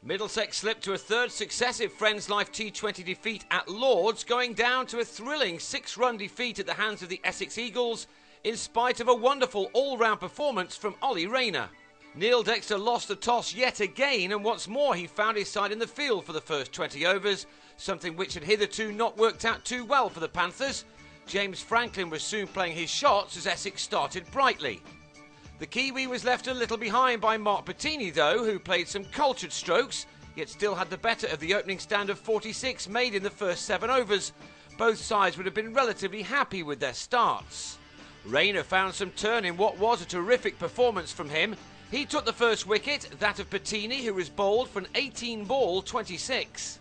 Middlesex slipped to a third successive Friends Life T20 defeat at Lord's, going down to a thrilling 6-run defeat at the hands of the Essex Eagles, in spite of a wonderful all-round performance from Rayner. Dexter lost the toss yet again, and once more he found his side in the field for the first 20 overs, something which had hitherto not worked out too well for the Panthers. James Franklin was soon playing his shots as Essex started brightly. The Kiwi was left a little behind by Pettini though, who played some cultured strokes, yet still had the better of the opening stand of 46 made in the first 7 overs. Both sides would have been relatively happy with their starts. Rayner found some turn in what was a terrific performance from him. He took the first wicket, that of Pettini, who was bowled for an 18-ball 26.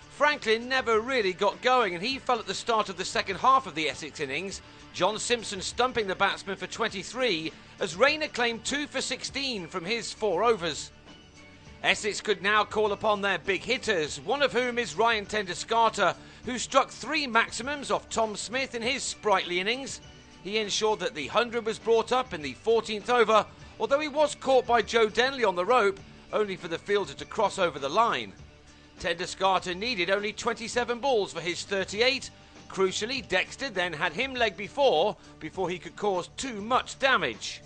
Franklin never really got going, and he fell at the start of the second half of the Essex innings, John Simpson stumping the batsman for 23, as Rayner claimed 2 for 16 from his 4 overs. Essex could now call upon their big hitters, one of whom is Ryan Doeschate, who struck 3 maximums off Tom Smith in his sprightly innings. He ensured that the 100 was brought up in the 14th over, although he was caught by Joe Denley on the rope, only for the fielder to cross over the line. Doeschate needed only 27 balls for his 38. Crucially, Dexter then had him leg before he could cause too much damage.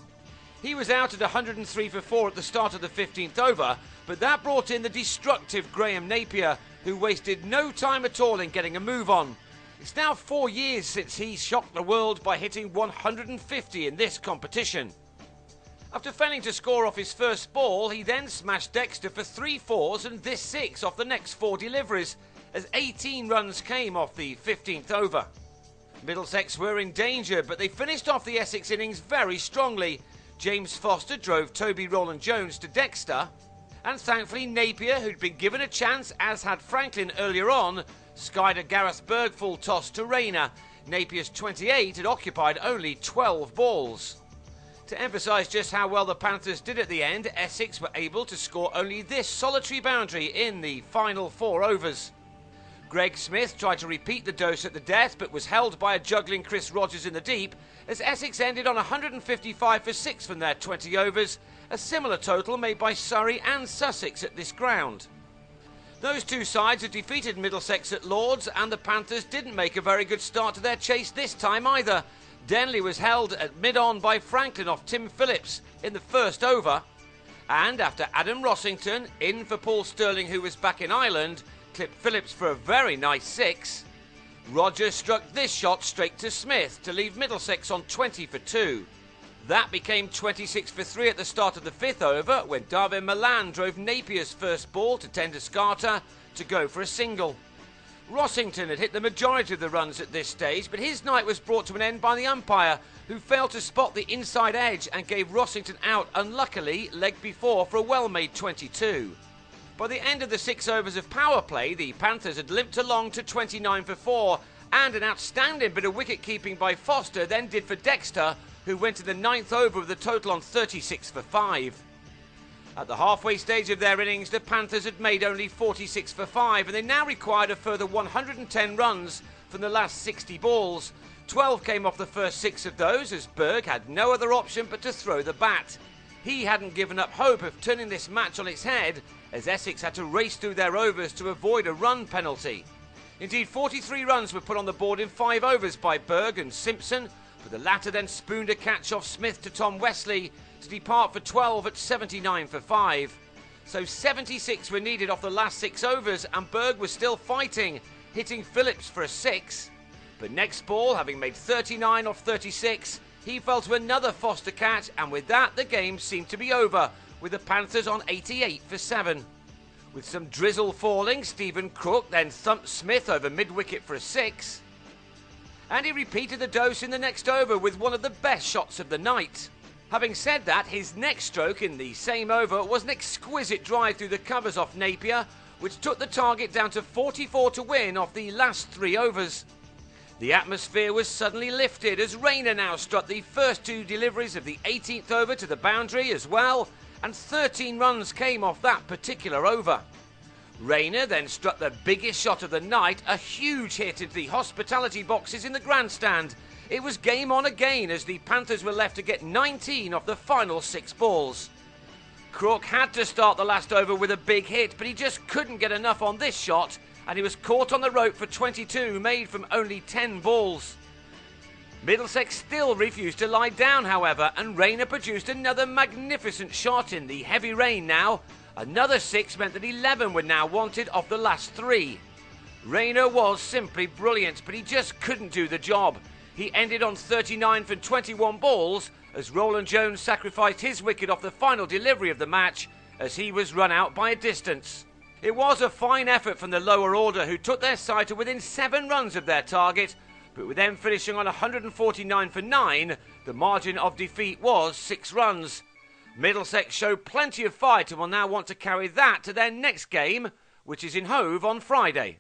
He was out at 103 for 4 at the start of the 15th over, but that brought in the destructive Graham Napier, who wasted no time at all in getting a move on. It's now 4 years since he shocked the world by hitting 150 in this competition. After failing to score off his first ball, he then smashed Dexter for 3 fours and this 6 off the next 4 deliveries, as 18 runs came off the 15th over. Middlesex were in danger, but they finished off the Essex innings very strongly. James Foster drove Toby Rowland-Jones to Dexter, and thankfully Napier, who'd been given a chance as had Franklin earlier on, skied a Gareth Berg full toss to Rayner. Napier's 28 had occupied only 12 balls. To emphasise just how well the Panthers did at the end, Essex were able to score only this solitary boundary in the final 4 overs. Greg Smith tried to repeat the dose at the death, but was held by a juggling Chris Rogers in the deep, as Essex ended on 155 for 6 from their 20 overs, a similar total made by Surrey and Sussex at this ground. Those two sides had defeated Middlesex at Lord's, and the Panthers didn't make a very good start to their chase this time either. Denley was held at mid-on by Franklin off Tim Phillips in the first over, and after Adam Rossington, in for Paul Sterling who was back in Ireland, clipped Phillips for a very nice 6, Rogers struck this shot straight to Smith to leave Middlesex on 20 for 2. That became 26 for 3 at the start of the 5th over, when David Milan drove Napier's first ball to Doeschate to go for a single. Rossington had hit the majority of the runs at this stage, but his night was brought to an end by the umpire, who failed to spot the inside edge and gave Rossington out, unluckily, leg before for a well-made 22. By the end of the 6 overs of power play, the Panthers had limped along to 29 for 4, and an outstanding bit of wicket-keeping by Foster then did for Dexter, who went to the 9th over with a total on 36 for 5. At the halfway stage of their innings, the Panthers had made only 46 for 5, and they now required a further 110 runs from the last 60 balls. 12 came off the first 6 of those, as Berg had no other option but to throw the bat. He hadn't given up hope of turning this match on its head, as Essex had to race through their overs to avoid a run penalty. Indeed, 43 runs were put on the board in 5 overs by Berg and Simpson, but the latter then spooned a catch off Smith to Tom Wesley to depart for 12 at 79 for 5. So 76 were needed off the last 6 overs, and Berg was still fighting, hitting Phillips for a 6. But next ball, having made 39 off 36, he fell to another Foster catch, and with that the game seemed to be over, with the Panthers on 88 for 7. With some drizzle falling, Stephen Crook then thumped Smith over mid-wicket for a 6. And he repeated the dose in the next over with one of the best shots of the night. Having said that, his next stroke in the same over was an exquisite drive through the covers off Napier, which took the target down to 44 to win off the last 3 overs. The atmosphere was suddenly lifted as Rayner now struck the first 2 deliveries of the 18th over to the boundary as well, and 13 runs came off that particular over. Rayner then struck the biggest shot of the night, a huge hit into the hospitality boxes in the grandstand. It was game on again as the Panthers were left to get 19 off the final 6 balls. Crook had to start the last over with a big hit, but he just couldn't get enough on this shot, and he was caught on the rope for 22, made from only 10 balls. Middlesex still refused to lie down, however, and Rayner produced another magnificent shot in the heavy rain now. Another 6 meant that 11 were now wanted off the last 3. Rayner was simply brilliant, but he just couldn't do the job. He ended on 39 for 21 balls as Roland Jones sacrificed his wicket off the final delivery of the match as he was run out by a distance. It was a fine effort from the lower order, who took their side to within 7 runs of their target, but with them finishing on 149 for 9, the margin of defeat was 6 runs. Middlesex showed plenty of fight and will now want to carry that to their next game, which is in Hove on Friday.